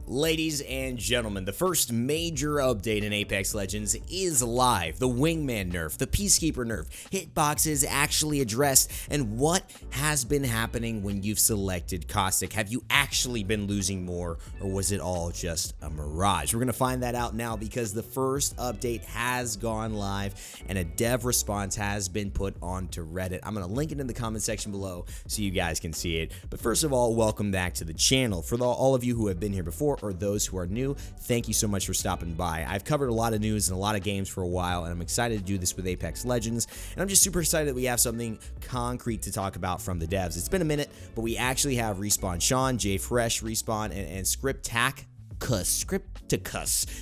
Ladies and gentlemen, the first major update in Apex Legends is live. The Wingman nerf, the Peacekeeper nerf, hitboxes actually addressed, and what has been happening when you've selected Caustic. Have you actually been losing more, or was it all just a mirage? We're going to find that out now because the first update has gone live and a dev response has been put onto Reddit. I'm going to link it in the comment section below so you guys can see it. But first of all, welcome back to the channel. For all of you who have been here before or those who are new, thank you so much for stopping by. I've covered a lot of news and a lot of games for a while, and I'm excited to do this with Apex Legends, and I'm just super excited that we have something concrete to talk about from the devs. It's been a minute, but we actually have Respawn Sean, Jay Fresh, Respawn, and Scripticus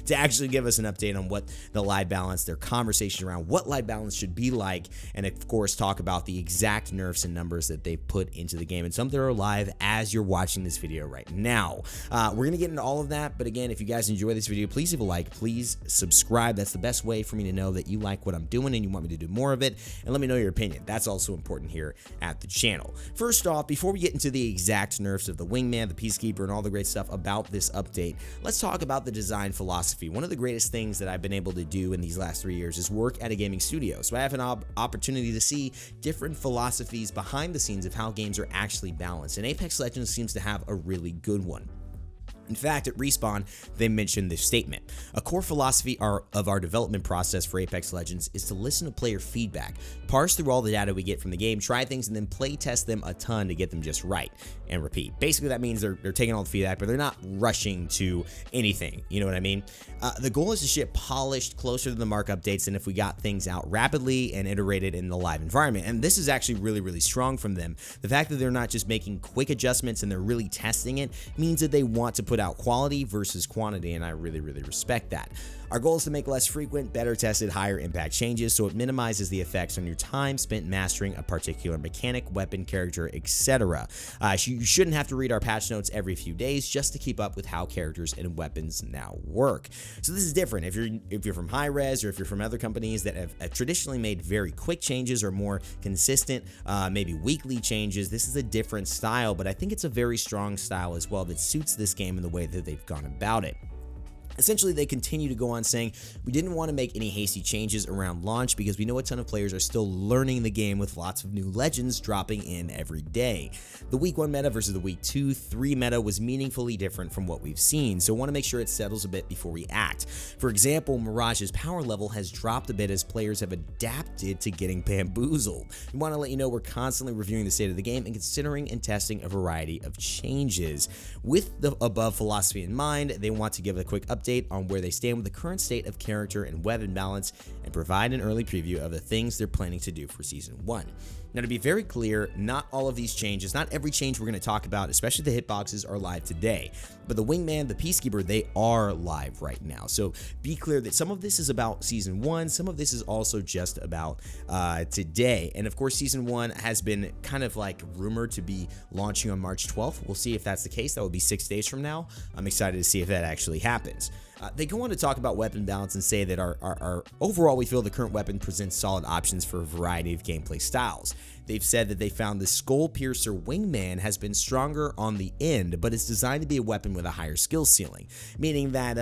to actually give us an update on what the live balance, their conversation around what live balance should be like, and of course talk about the exact nerfs and numbers that they've put into the game, and some that are live as you're watching this video right now. We're gonna get into all of that, but again, if you guys enjoy this video, please leave a like, please subscribe. That's the best way for me to know that you like what I'm doing and you want me to do more of it, and let me know your opinion. That's also important here at the channel. First off, before we get into the exact nerfs of the Wingman, the Peacekeeper, and all the great stuff about this update, let's talk about the design philosophy. One of the greatest things that I've been able to do in these last 3 years is work at a gaming studio. So I have an opportunity to see different philosophies behind the scenes of how games are actually balanced. And Apex Legends seems to have a really good one. In fact, at Respawn, they mentioned this statement. A core philosophy of our development process for Apex Legends is to listen to player feedback, parse through all the data we get from the game, try things, and then play test them a ton to get them just right, and repeat. Basically, that means they're taking all the feedback, but they're not rushing to anything. You know what I mean? The goal is to ship polished, closer to the mark updates than if we got things out rapidly and iterated in the live environment. And this is actually really, really strong from them. The fact that they're not just making quick adjustments and they're really testing it means that they want to put out quality versus quantity, and I really, really respect that. Our goal is to make less frequent, better tested, higher impact changes so it minimizes the effects on your time spent mastering a particular mechanic, weapon, character, etc. You shouldn't have to read our patch notes every few days just to keep up with how characters and weapons now work. So this is different. If you're from Hi-Rez or if you're from other companies that have traditionally made very quick changes or more consistent, maybe weekly changes, this is a different style, but I think it's a very strong style as well that suits this game in the way that they've gone about it. Essentially, they continue to go on saying, we didn't want to make any hasty changes around launch because we know a ton of players are still learning the game with lots of new legends dropping in every day. The week 1 meta versus the week 2-3 meta was meaningfully different from what we've seen, so we want to make sure it settles a bit before we act. For example, Mirage's power level has dropped a bit as players have adapted to getting bamboozled. We want to let you know we're constantly reviewing the state of the game and considering and testing a variety of changes. With the above philosophy in mind, they want to give a quick update on where they stand with the current state of character and weapon balance and provide an early preview of the things they're planning to do for Season 1. Now, to be very clear, not all of these changes, not every change we're going to talk about, especially the hitboxes, are live today. But the Wingman, the Peacekeeper, they are live right now. So be clear that some of this is about Season 1, some of this is also just about today. And of course, Season 1 has been kind of like rumored to be launching on March 12th. We'll see if that's the case. That would be 6 days from now. I'm excited to see if that actually happens. They go on to talk about weapon balance and say that our overall, we feel the current weapon presents solid options for a variety of gameplay styles. They've said that they found the Skull Piercer Wingman has been stronger on the end, but it's designed to be a weapon with a higher skill ceiling, meaning that,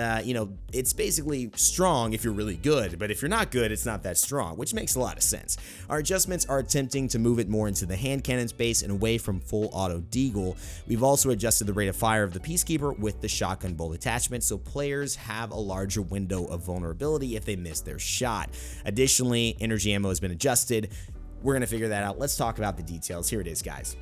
it's basically strong if you're really good, but if you're not good, it's not that strong, which makes a lot of sense. Our adjustments are attempting to move it more into the hand cannon space and away from full auto deagle. We've also adjusted the rate of fire of the Peacekeeper with the shotgun bolt attachment, so players have a larger window of vulnerability if they miss their shot. Additionally, energy ammo has been adjusted. We're going to figure that out. Let's talk about the details. Here it is, guys.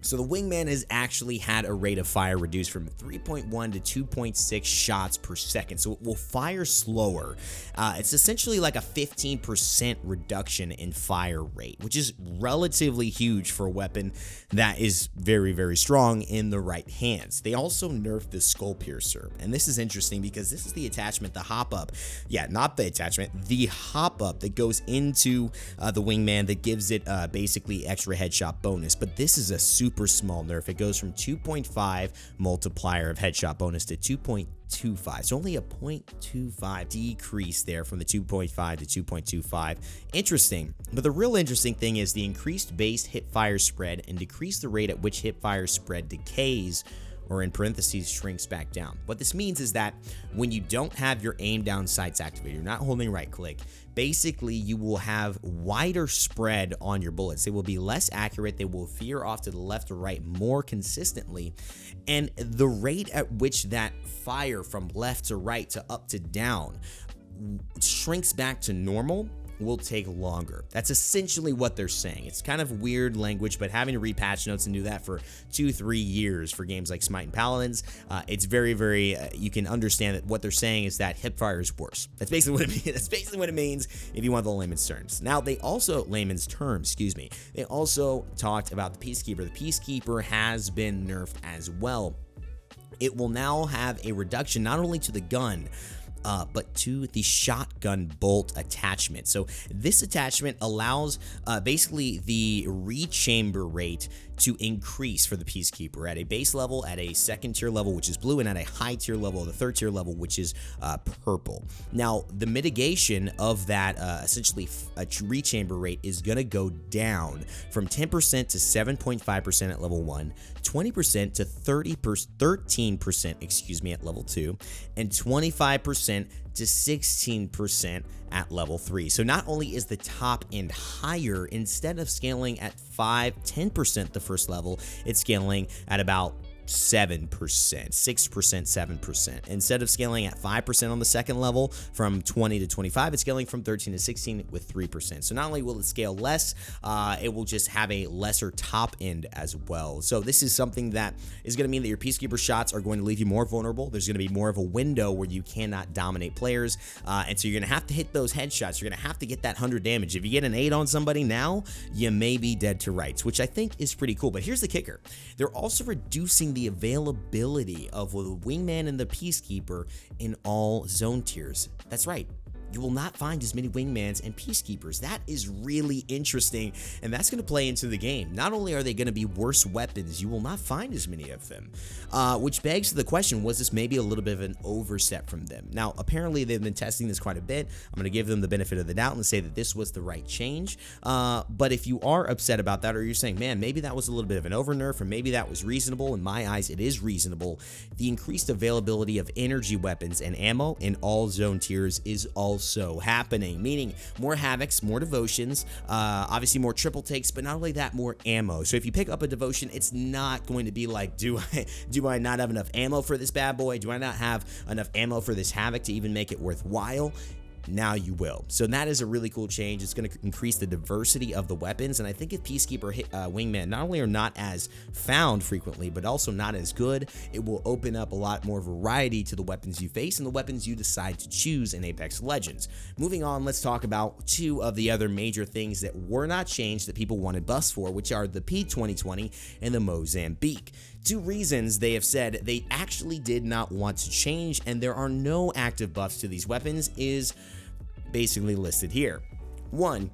So the Wingman has actually had a rate of fire reduced from 3.1 to 2.6 shots per second, so it will fire slower. It's essentially like a 15% reduction in fire rate, which is relatively huge for a weapon that is very, very strong in the right hands. They also nerfed the Skull Piercer, and this is interesting because this is the attachment, the hop-up. Yeah, not the attachment, the hop-up that goes into the Wingman that gives it basically extra headshot bonus, but this is a super small nerf. It goes from 2.5 multiplier of headshot bonus to 2.25, so only a 0.25 decrease there from the 2.5 to 2.25. Interesting, but the real interesting thing is the increased base hip fire spread and decrease the rate at which hip fire spread decays or in parentheses, shrinks back down. What this means is that when you don't have your aim down sights activated, you're not holding right click, basically you will have wider spread on your bullets. They will be less accurate, they will veer off to the left or right more consistently, and the rate at which that fire from left to right to up to down shrinks back to normal will take longer. That's essentially what they're saying. It's kind of weird language, but having to read patch notes and do that for 2-3 years for games like Smite and Paladins, it's very, you can understand that what they're saying is that hipfire is worse. That's basically what it means. That's basically what it means if you want the layman's terms. Now, they also talked about the Peacekeeper. The Peacekeeper has been nerfed as well. It will now have a reduction not only to the gun, but to the shotgun bolt attachment. So this attachment allows basically the rechamber rate to increase for the Peacekeeper at a base level, at a second tier level, which is blue, and at a high tier level, the third tier level, which is purple. Now, the mitigation of that essentially a rechamber rate is going to go down from 10% to 7.5% at level 1, 20% to 13% at level 2, and 25% to 16% at level 3. So not only is the top end higher, instead of scaling at 10% the first level, it's scaling at about 7%, 6%, 7%. Instead of scaling at 5% on the second level from 20 to 25, it's scaling from 13 to 16 with 3%. So not only will it scale less, it will just have a lesser top end as well. So this is something that is going to mean that your Peacekeeper shots are going to leave you more vulnerable. There's going to be more of a window where you cannot dominate players, and so you're going to have to hit those headshots. You're going to have to get that 100 damage. If you get an 8 on somebody now, you may be dead to rights, which I think is pretty cool. But here's the kicker. They're also reducing the availability of the Wingman and the Peacekeeper in all zone tiers. That's right. You will not find as many Wingmans and Peacekeepers. That is really interesting, and that's going to play into the game. Not only are they going to be worse weapons, you will not find as many of them, which begs the question, was this maybe a little bit of an overstep from them? Now, apparently they've been testing this quite a bit. I'm going to give them the benefit of the doubt and say that this was the right change, but if you are upset about that, or you're saying, man, maybe that was a little bit of an over nerf, or maybe that was reasonable, in my eyes it is reasonable. The increased availability of energy weapons and ammo in all zone tiers is also happening, meaning more havocs, more devotions, obviously more triple takes, but not only that, more ammo. So if you pick up a devotion, it's not going to be like, do I not have enough ammo for this bad boy? Do I not have enough ammo for this havoc to even make it worthwhile? Now you will. So that is a really cool change. It's going to increase the diversity of the weapons, and I think if Peacekeeper Wingman not only are not as found frequently, but also not as good, it will open up a lot more variety to the weapons you face and the weapons you decide to choose in Apex Legends. Moving on, let's talk about two of the other major things that were not changed that people wanted buffs for, which are the P2020 and the Mozambique. Two reasons they have said they actually did not want to change, and there are no active buffs to these weapons, is basically listed here. One,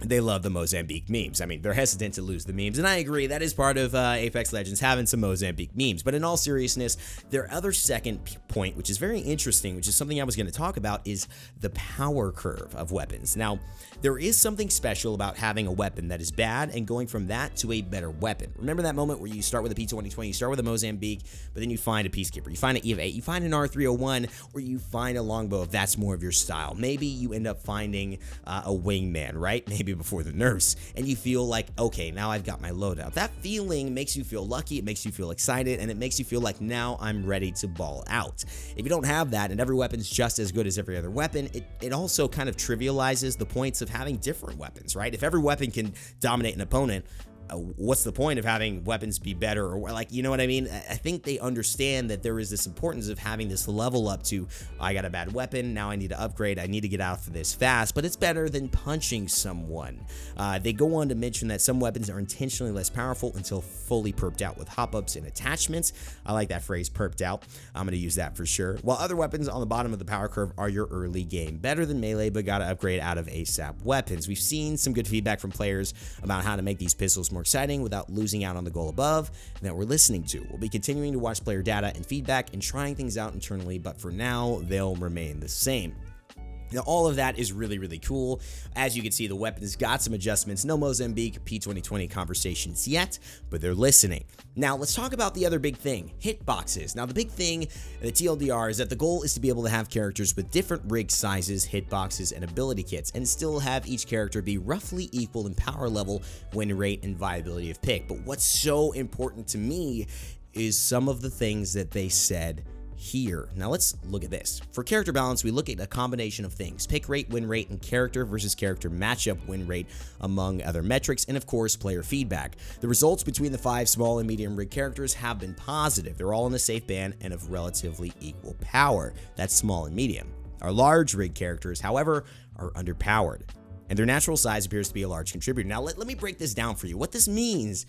they love the Mozambique memes. I mean, they're hesitant to lose the memes, and I agree, that is part of Apex Legends, having some Mozambique memes. But in all seriousness, their other second point, which is very interesting, which is something I was going to talk about, is the power curve of weapons. Now, there is something special about having a weapon that is bad and going from that to a better weapon. Remember that moment where you start with a P2020, you start with a Mozambique, but then you find a Peacekeeper, you find an EVA, you find an R301, or you find a longbow if that's more of your style. Maybe you end up finding a Wingman, right? Maybe before the nerfs, and you feel like, okay, now I've got my loadout. That feeling makes you feel lucky, it makes you feel excited, and it makes you feel like now I'm ready to ball out. If you don't have that and every weapon's just as good as every other weapon, it also kind of trivializes the points of having different weapons, right? If every weapon can dominate an opponent, what's the point of having weapons be better, or like, you know what I mean? I think they understand that there is this importance of having this level up to, I got a bad weapon, now I need to upgrade, I need to get out of this fast, but it's better than punching someone. They go on to mention that some weapons are intentionally less powerful until fully perked out with hop-ups and attachments. I like that phrase, perked out. I'm going to use that for sure. While other weapons on the bottom of the power curve are your early game, better than melee, but gotta upgrade out of ASAP weapons. We've seen some good feedback from players about how to make these pistols more exciting without losing out on the goal above that we're listening to. We'll be continuing to watch player data and feedback and trying things out internally, but for now, they'll remain the same. Now, all of that is really, really cool. As you can see, the weapons got some adjustments. No Mozambique P2020 conversations yet, but they're listening. Now, let's talk about the other big thing, hitboxes. Now, the big thing, the TLDR, is that the goal is to be able to have characters with different rig sizes, hitboxes, and ability kits, and still have each character be roughly equal in power level, win rate, and viability of pick. But what's so important to me is some of the things that they said here. Now let's look at this. For character balance, we look at a combination of things: pick rate, win rate, and character versus character matchup win rate, among other metrics, and of course player feedback. The results between the 5 small and medium rig characters have been positive. They're all in a safe band and of relatively equal power. That's small and medium. Our large rig characters, however, are underpowered, and their natural size appears to be a large contributor. Now let me break this down for you. What this means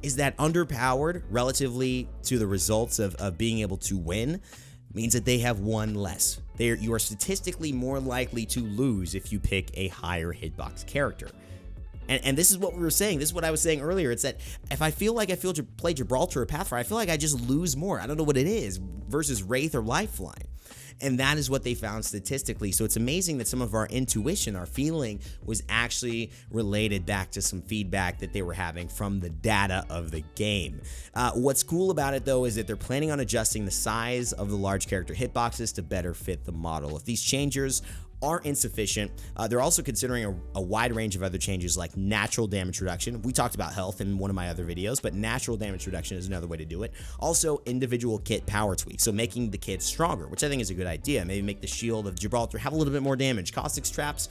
is that underpowered relatively to the results of being able to win means that they have one less. You are statistically more likely to lose if you pick a higher hitbox character. And this is what we were saying. This is what I was saying earlier. It's that if I feel like play Gibraltar or Pathfinder, I feel like I just lose more. I don't know what it is versus Wraith or Lifeline. And that is what they found statistically. So it's amazing that some of our intuition, our feeling, was actually related back to some feedback that they were having from the data of the game. What's cool about it, though, is that they're planning on adjusting the size of the large character hitboxes to better fit the model. If these changes are insufficient, they're also considering a wide range of other changes like natural damage reduction. We talked about health in one of my other videos, but natural damage reduction is another way to do it. Also, individual kit power tweaks, so making the kit stronger, which I think is a good idea. Maybe make the shield of Gibraltar have a little bit more damage. Caustic's traps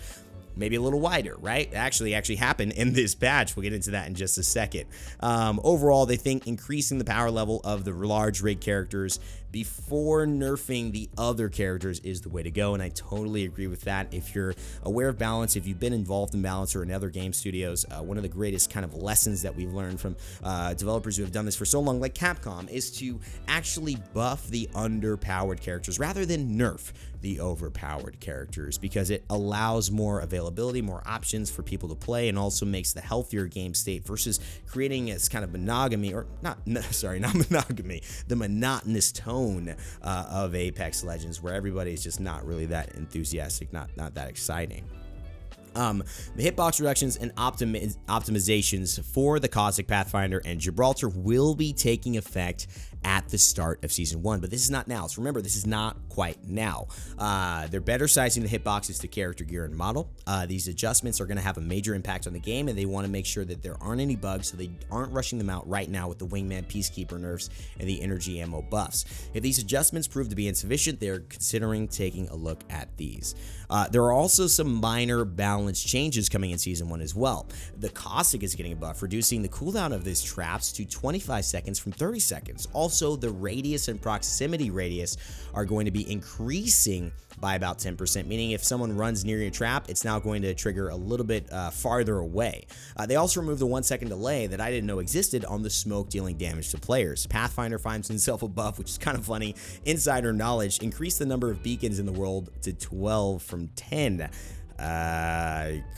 maybe a little wider, right? Actually happened in this patch. We'll get into that in just a second. Overall, they think increasing the power level of the large rig characters before nerfing the other characters is the way to go, and I totally agree with that. If you're aware of balance, if you've been involved in balance or in other game studios, one of the greatest kind of lessons that we've learned from developers who have done this for so long, like Capcom, is to actually buff the underpowered characters rather than nerf the overpowered characters, because it allows more availability, more options for people to play, and also makes the healthier game state versus creating this kind of monogamy, or not monogamy, the monotonous tone of Apex Legends, where everybody is just not really that enthusiastic, not that exciting. The hitbox reductions and optimizations for the Caustic, Pathfinder, and Gibraltar will be taking effect at the start of Season 1, but this is not now. So remember, this is not quite now. They're better sizing the hitboxes to character gear and model. These adjustments are going to have a major impact on the game, and they want to make sure that there aren't any bugs, so they aren't rushing them out right now with the Wingman Peacekeeper nerfs and the energy ammo buffs. If these adjustments prove to be insufficient, they're considering taking a look at these. There are also some minor balance changes coming in Season 1 as well. The Caustic is getting a buff, reducing the cooldown of these traps to 25 seconds from 30 seconds. Also, the radius and proximity radius are going to be increasing by about 10%, meaning if someone runs near your trap, it's now going to trigger a little bit farther away. They also removed the 1-second delay that I didn't know existed on the smoke dealing damage to players. Pathfinder finds himself a buff, which is kind of funny. Insider knowledge: increased the number of beacons in the world to 12 from 10.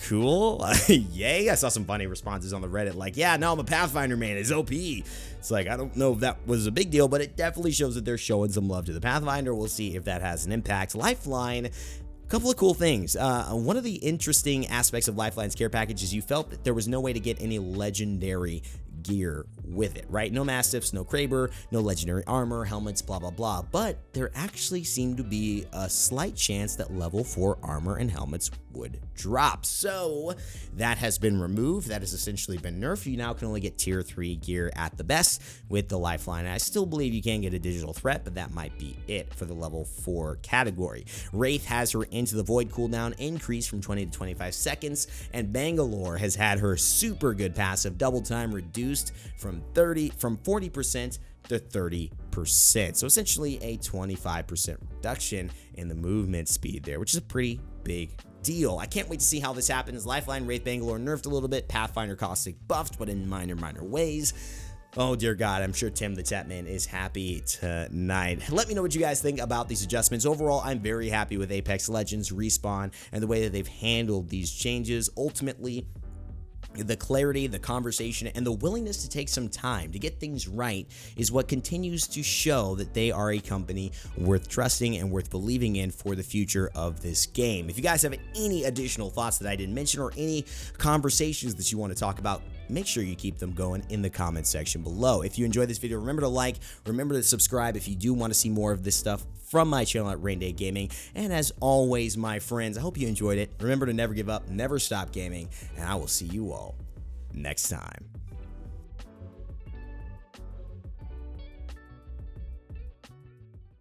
Cool. Yay. I saw some funny responses on the Reddit like, yeah, no, I'm a Pathfinder man, it's OP. It's like, I don't know if that was a big deal, but it definitely shows that they're showing some love to the Pathfinder. We'll see if that has an impact. Lifeline, a couple of cool things. One of the interesting aspects of Lifeline's care package is you felt that there was no way to get any legendary gear with it, right? No Mastiffs, no Kraber, no legendary armor, helmets, blah, blah, blah. But there actually seemed to be a slight chance that level 4 armor and helmets would drop. So that has been removed. That has essentially been nerfed. You now can only get tier 3 gear at the best with the Lifeline. I still believe you can get a digital threat, but that might be it for the level 4 category. Wraith has her Into the Void cooldown increased from 20 to 25 seconds, and Bangalore has had her super good passive double time reduced from 40% to 30%. So essentially a 25% reduction in the movement speed there, which is a pretty big deal. I can't wait to see how this happens. Lifeline, Wraith, Bangalore nerfed a little bit. Pathfinder, Caustic buffed, but in minor ways. Oh dear God, I'm sure Tim the Tatman is happy tonight. Let me know what you guys think about these adjustments. Overall, I'm very happy with Apex Legends, Respawn, and the way that they've handled these changes. Ultimately, The clarity, the conversation, and the willingness to take some time to get things right is what continues to show that they are a company worth trusting and worth believing in for the future of this game. If you guys have any additional thoughts that I didn't mention or any conversations that you want to talk about, make sure you keep them going in the comment section below. If you enjoyed this video, remember to like, remember to subscribe if you do want to see more of this stuff from my channel at Rain Day Gaming. And as always, my friends, I hope you enjoyed it. Remember to never give up, never stop gaming, and I will see you all next time.